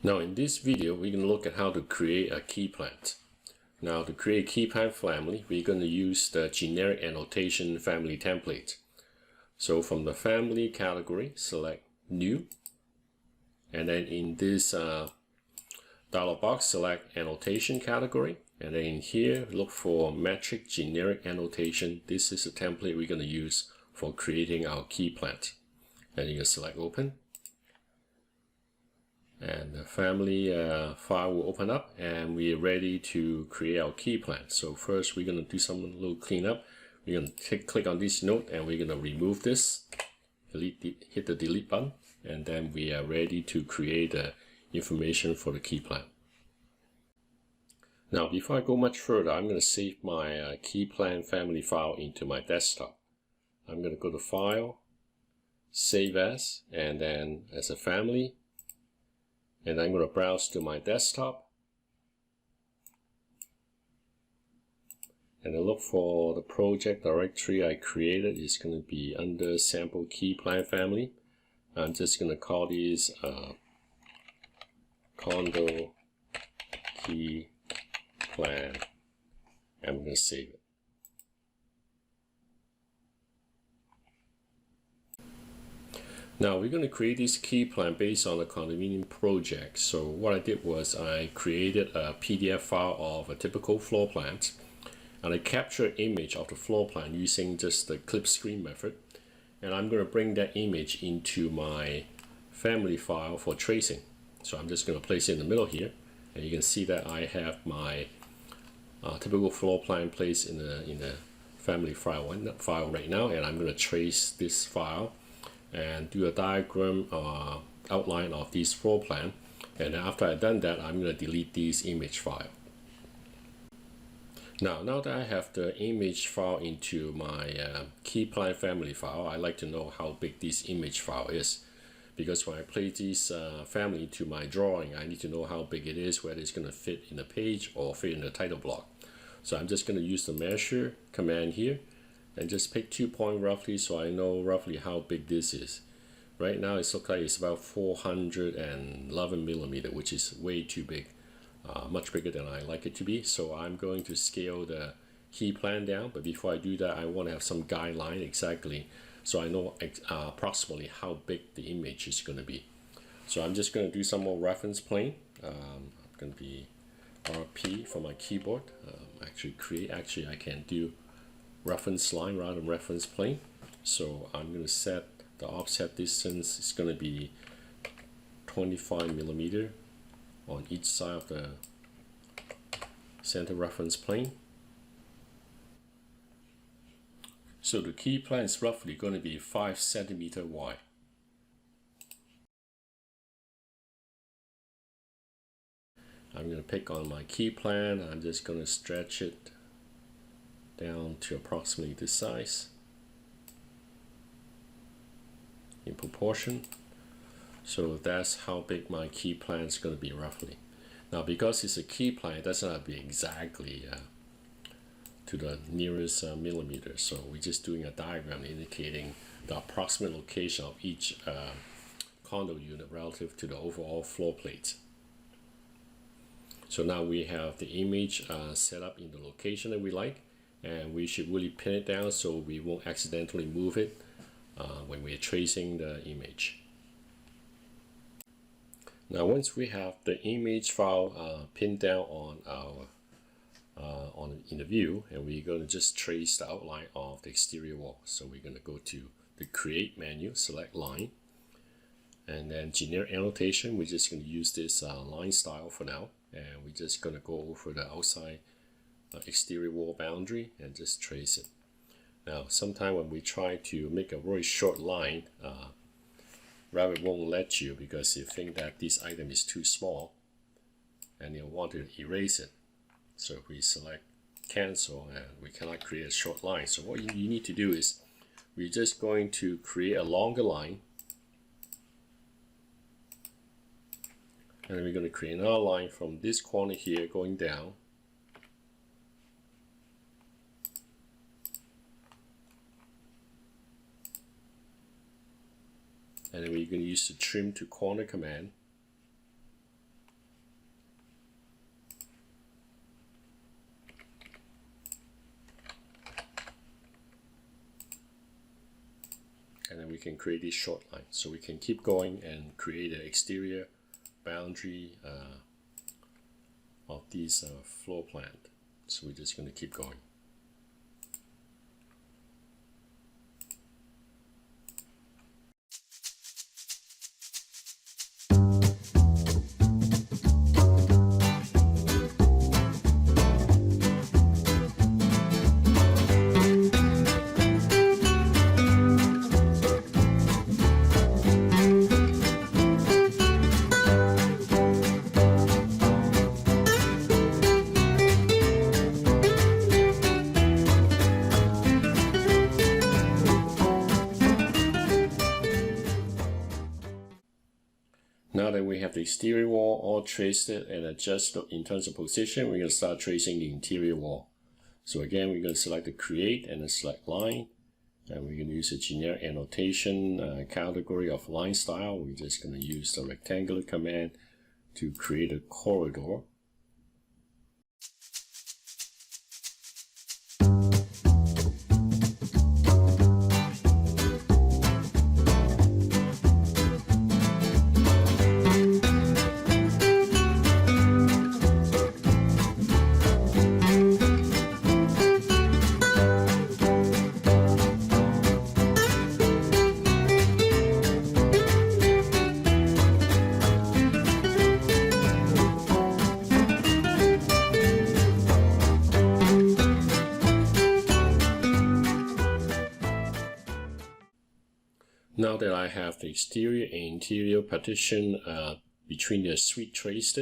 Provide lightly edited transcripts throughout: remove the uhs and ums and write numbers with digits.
Now in this video, we're going to look at how to create a key plant. Now to create a key plant family, we're going to use the generic annotation family template. So from the family category, select new, and then in this dialog box, select annotation category, and then in here, look for metric generic annotation. This is the template we're going to use for creating our key plant. And you can select open. And the family file will open up and we're ready to create our key plant. So first we're going to do some little cleanup. We're going to click on this node and we're going to remove this, hit the delete button, and then we are ready to create the information for the key plant. Now before I go much further, I'm going to save my key plant family file into my desktop. I'm going to go to File, Save As, and then as a family. And I'm going to browse to my desktop and I look for the project directory I created. It's going to be under sample key plant family. I'm just going to call these condo key plant. I'm going to save it. Now we're going to create this key plan based on the condominium project. So what I did was I created a PDF file of a typical floor plan, and I captured image of the floor plan using just the clip screen method. And I'm going to bring that image into my family file for tracing. So I'm just going to place it in the middle here, and you can see that I have my typical floor plan placed in the family file right now, and I'm going to trace this file and do a diagram outline of this floor plan. And after I've done that, I'm going to delete this image file. Now that I have the image file into my key plan family file, I like to know how big this image file is, because when I place this family to my drawing, I need to know how big it is, whether it's going to fit in the page or fit in the title block. So I'm just going to use the measure command here and just pick 2 points roughly, so I know roughly how big this is. Right now it looks like it's about 411 millimeter, which is way too big, much bigger than I like it to be. So I'm going to scale the key plan down, but before I do that, I want to have some guideline exactly, so I know approximately how big the image is going to be. So I'm just going to do some more reference plane. I'm going to be RP for my keyboard. Actually I can do reference line rather than reference plane. So I'm going to set the offset distance. It's going to be 25 millimeter on each side of the center reference plane. So the key plan is roughly going to be 5 centimeter wide. I'm going to pick on my key plan. I'm just going to stretch it down to approximately this size in proportion. So that's how big my key plan is going to be roughly. Now because it's a key plan, it doesn't have to be exactly to the nearest millimeter. So we're just doing a diagram indicating the approximate location of each condo unit relative to the overall floor plate. So now we have the image set up in the location that we like, and we should really pin it down so we won't accidentally move it when we're tracing the image. Now once we have the image file pinned down on our in the view, and we're going to just trace the outline of the exterior wall. So we're going to go to the create menu, select line, and then generic annotation. We're just going to use this line style for now, and we're just going to go over the outside exterior wall boundary and just trace it. Now sometimes when we try to make a very short line, Revit won't let you because you think that this item is too small and you'll want to erase it. So if we select cancel, and we cannot create a short line. So what you need to do is we're just going to create a longer line, and then we're going to create another line from this corner here going down. And then we're going to use the trim to corner command and we can create these short lines. So we can keep going and create an exterior boundary of these floor plan. So we're just going to keep going. Now that we have the exterior wall all traced and adjusted in terms of position, we're going to start tracing the interior wall. So again, we're going to select the create and then select line. And we're going to use a generic annotation category of line style. We're just going to use the rectangular command to create a corridor. Now that I have the exterior and interior partition between the suite traced,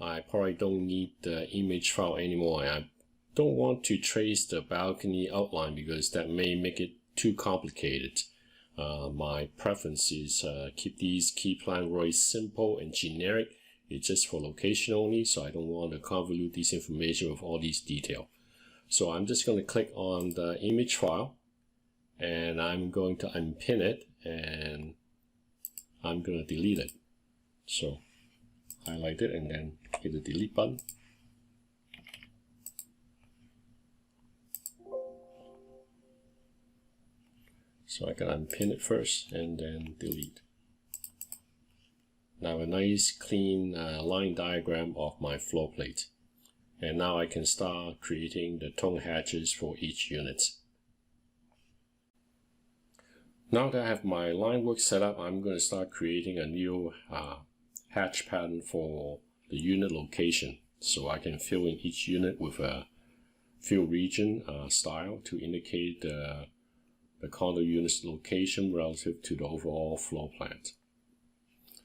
I probably don't need the image file anymore. I don't want to trace the balcony outline because that may make it too complicated. My preference is keep these key plan very simple and generic. It's just for location only, so I don't want to convolute this information with all these details. So I'm just going to click on the image file, and I'm going to unpin it, and I'm going to delete it. So highlight it and then hit the delete button. So I can unpin it first and then delete. Now a nice clean line diagram of my floor plate. And now I can start creating the tone hatches for each unit. Now that I have my line work set up, I'm going to start creating a new hatch pattern for the unit location. So I can fill in each unit with a fill region style to indicate the condo unit's location relative to the overall floor plan.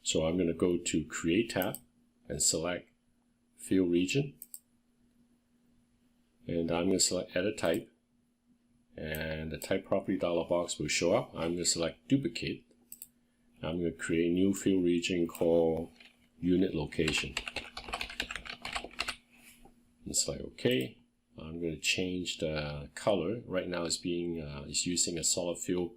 So I'm going to go to Create tab and select Fill Region. And I'm going to select Edit Type. And the type property dialog box will show up. I'm going to select Duplicate. I'm going to create a new fill region called Unit Location. And select OK. I'm going to change the color. Right now it's using a solid fill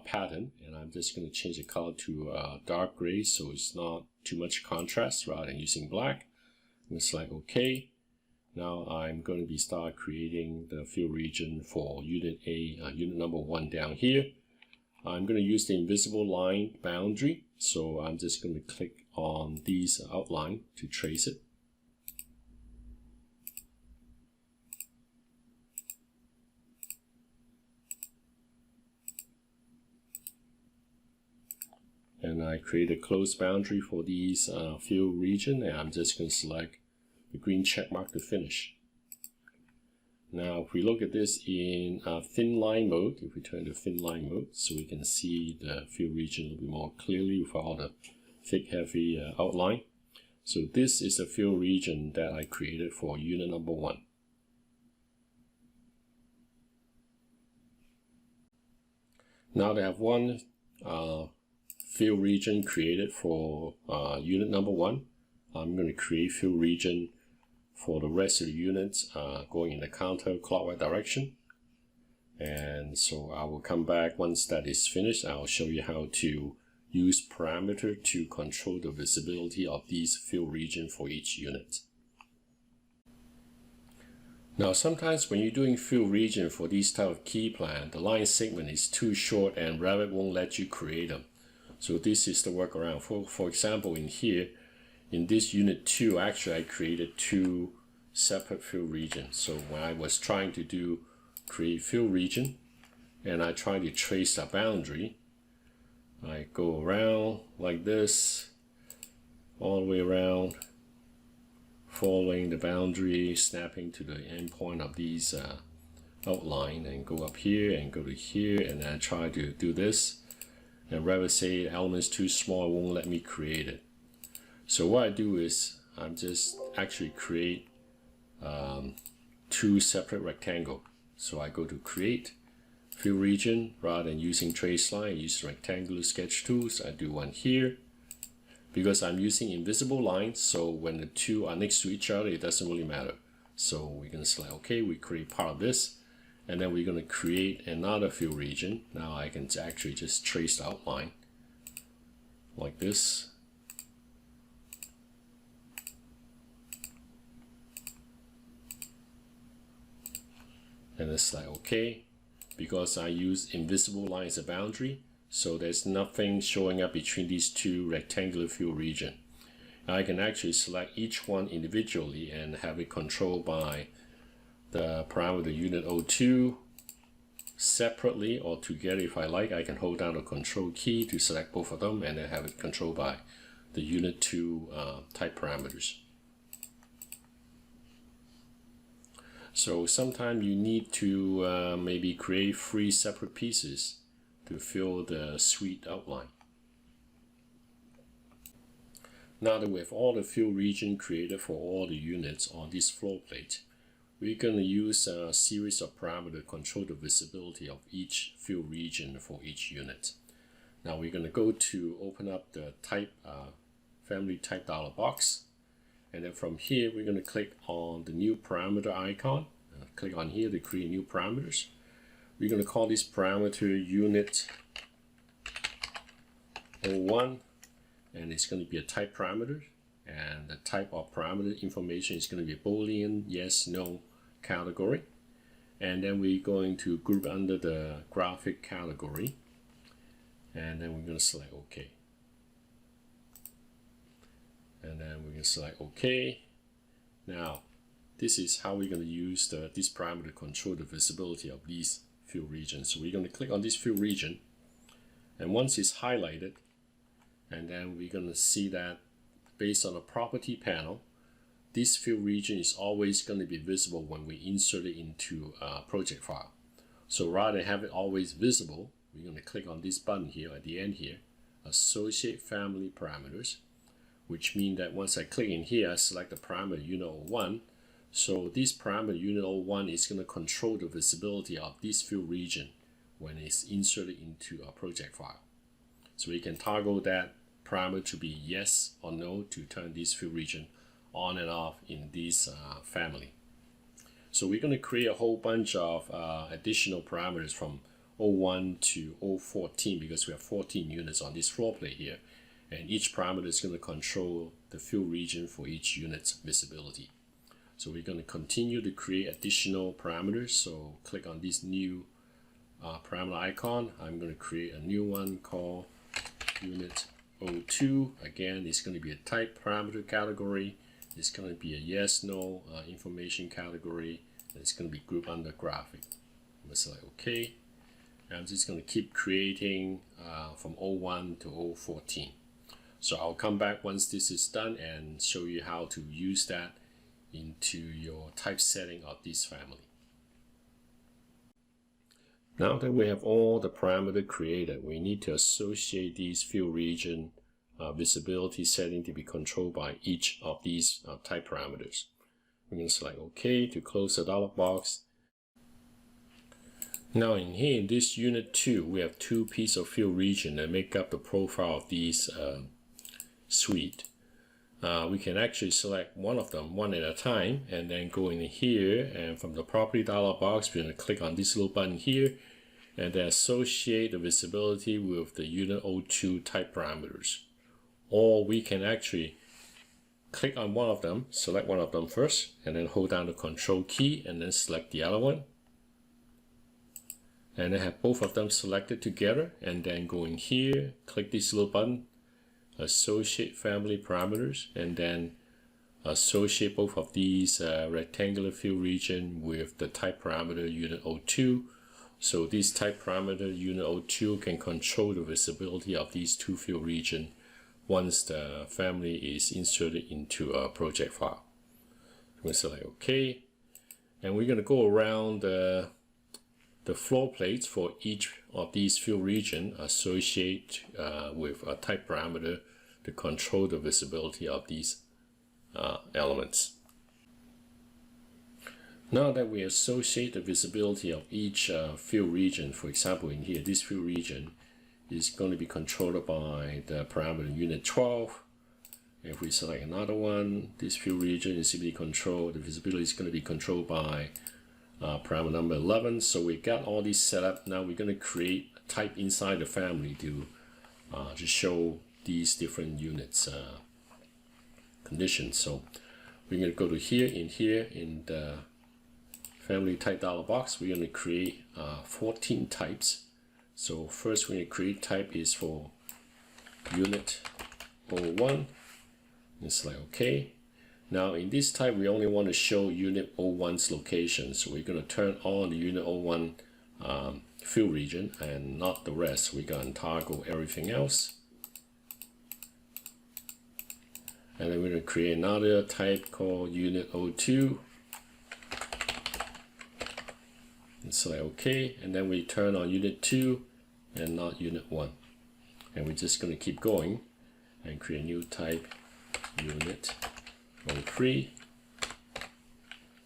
pattern, and I'm just going to change the color to dark gray so it's not too much contrast rather than using black. I'm going to select OK. Now I'm going to start creating the fill region for unit A, unit number 1 down here. I'm going to use the invisible line boundary, so I'm just going to click on these outline to trace it. And I create a closed boundary for these fill region, and I'm just going to select the green check mark to finish. Now if we look at this in thin line mode, if we turn to thin line mode, so we can see the fill region a little bit more clearly without all the thick heavy outline. So this is the fill region that I created for unit number 1. Now that I have one fill region created for unit number 1, I'm going to create fill region for the rest of the units going in the counterclockwise direction. And so I will come back once that is finished. I'll show you how to use parameter to control the visibility of these fill region for each unit. Now sometimes when you're doing fill region for these type of key plan, the line segment is too short and Revit won't let you create them. So this is the workaround. For example, in here, in this unit 2, actually I created 2 separate fill regions. So when I was trying to create fill region and I try to trace the boundary, I go around like this, all the way around, following the boundary, snapping to the endpoint of these outline, and go up here and go to here, and then I try to do this. And Revit say the element's too small, won't let me create it. So what I do is I'm just actually create 2 separate rectangle. So I go to create fill region, rather than using trace line, I use rectangular sketch tools. I do one here. Because I'm using invisible lines, so when the 2 are next to each other, it doesn't really matter. So we're going to select OK, we create part of this, and then we're going to create another fill region. Now I can actually just trace the outline like this. And then select OK. Because I use invisible line as a boundary, so there's nothing showing up between these 2 rectangular fill region. I can actually select each one individually and have it controlled by the parameter unit 02 separately or together if I like. I can hold down the control key to select both of them and then have it controlled by the unit 2 type parameters. So sometimes you need to maybe create 3 separate pieces to fill the suite outline. Now that we have all the fill region created for all the units on this floor plate, we're going to use a series of parameters to control the visibility of each fill region for each unit. Now we're going to go to open up the type family type dialog box, and then from here we're going to click on the new parameter icon. Click on here to create new parameters. We're going to call this parameter unit 01, and it's going to be a type parameter, and the type of parameter information is going to be a Boolean yes no category, and then we're going to group under the graphic category, and then we're going to select OK, and then we're going to select OK. Now this is how we're going to use this parameter to control the visibility of these fill regions. So we're going to click on this fill region, and once it's highlighted, and then we're going to see that based on the property panel, this fill region is always going to be visible when we insert it into a project file. So rather than have it always visible, we're going to click on this button here at the end here, associate family parameters, which means that once I click in here, I select the parameter unit 01. So this parameter unit 01 is going to control the visibility of this fill region when it's inserted into a project file. So we can toggle that parameter to be yes or no to turn this fill region on and off in this family. So we're going to create a whole bunch of additional parameters from 01 to 014 because we have 14 units on this floor plate here, and each parameter is going to control the fill region for each unit's visibility. So we're going to continue to create additional parameters. So click on this new parameter icon. I'm going to create a new one called unit 02. Again, it's going to be a type parameter category. It's going to be a yes no information category, and it's going to be grouped under graphic. I'm going to select OK. And I'm just going to keep creating from 01 to 014. So I'll come back once this is done and show you how to use that into your typesetting of this family. Now that we have all the parameters created, we need to associate these fill region visibility setting to be controlled by each of these type parameters. We're going to select OK to close the dialog box. Now in here, in this unit 2, we have 2 pieces of fill region that make up the profile of these suite. We can actually select one of them one at a time and then go in here, and from the property dialog box we're going to click on this little button here and then associate the visibility with the unit 02 type parameters. Or we can actually click on one of them, select one of them first, and then hold down the Control key and then select the other one. And then have both of them selected together, and then go in here, click this little button, Associate Family Parameters, and then associate both of these rectangular fill region with the type parameter unit 02. So this type parameter unit 02 can control the visibility of these two fill region once the family is inserted into a project file. We're going to select OK, and we're going to go around the floor plates for each of these fill region, associate with a type parameter to control the visibility of these elements. Now that we associate the visibility of each fill region, for example in here, this fill region is going to be controlled by the parameter unit 12. If we select another one, this fill region is simply controlled, the visibility is going to be controlled by parameter number 11. So we got all these set up. Now we're going to create a type inside the family to show these different units conditions. So we're going to go to here in the family type dialog box. We're going to create 14 types. So first we're going to create type is for unit 01 and select OK. Now in this type we only want to show unit 01's location, so we're going to turn on the unit 01 fill region and not the rest. We're going to toggle everything else. And then we're going to create another type called unit 02 and select OK, and then we turn on unit 2 and not unit 1. And we're just going to keep going and create a new type unit 03,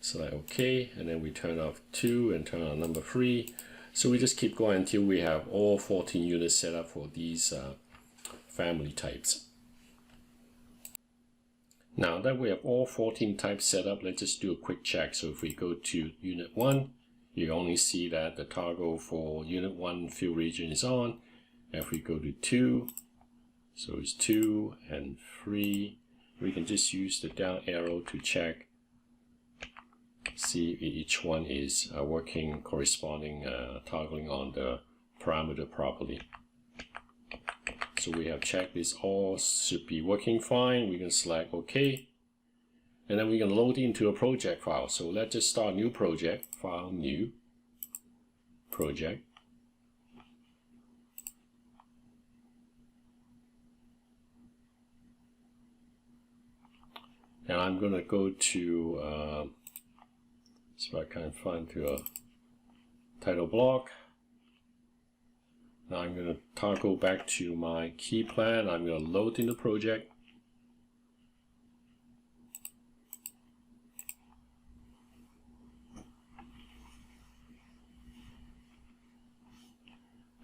select OK, and then we turn off 2 and turn on number 3. So we just keep going until we have all 14 units set up for these family types. Now that we have all 14 types set up, let's just do a quick check. So if we go to unit 1, you only see that the toggle for unit 1 fill region is on. If we go to 2, so it's 2 and 3, we can just use the down arrow to check, see if each one is working, corresponding, toggling on the parameter properly. So we have checked this all should be working fine. We can select OK, and then we can load into a project file. So let's just start a new project, file, new project. And I'm going to go to, see if I can find to a title block. Now I'm going to toggle back to my key plan. I'm going to load in the project.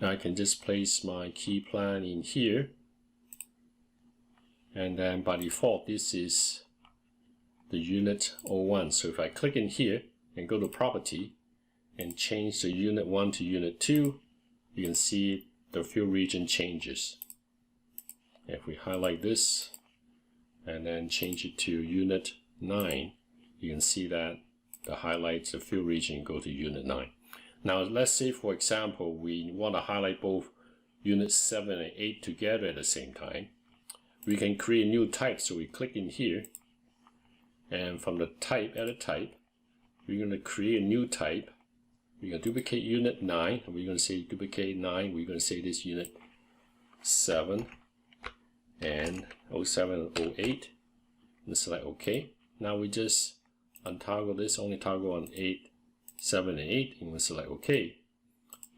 Now I can just place my key plan in here. And then by default, this is the unit 01. So if I click in here and go to property and change the unit 1 to unit 2, you can see the fill region changes. If we highlight this and then change it to unit 9, you can see that the highlights, the fill region go to unit 9. Now let's say for example we want to highlight both unit 7 and 8 together at the same time. We can create a new type, so we click in here, and from the type, edit type, we're going to create a new type. We're going to duplicate unit 9, and we're going to say duplicate 9, we're going to say this unit 7 and 07 and 08, and select OK. Now we just untoggle this, only toggle on 8, 7 and 8, and we select OK.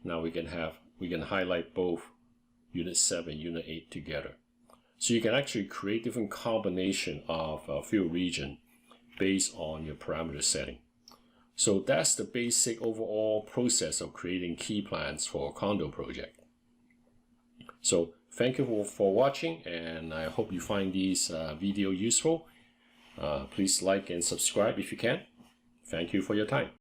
Now we can highlight both unit 7 and unit 8 together. So you can actually create different combination of fill region based on your parameter setting. So that's the basic overall process of creating key plans for a condo project. So thank you for watching, and I hope you find these video useful. Please like and subscribe if you can. Thank you for your time.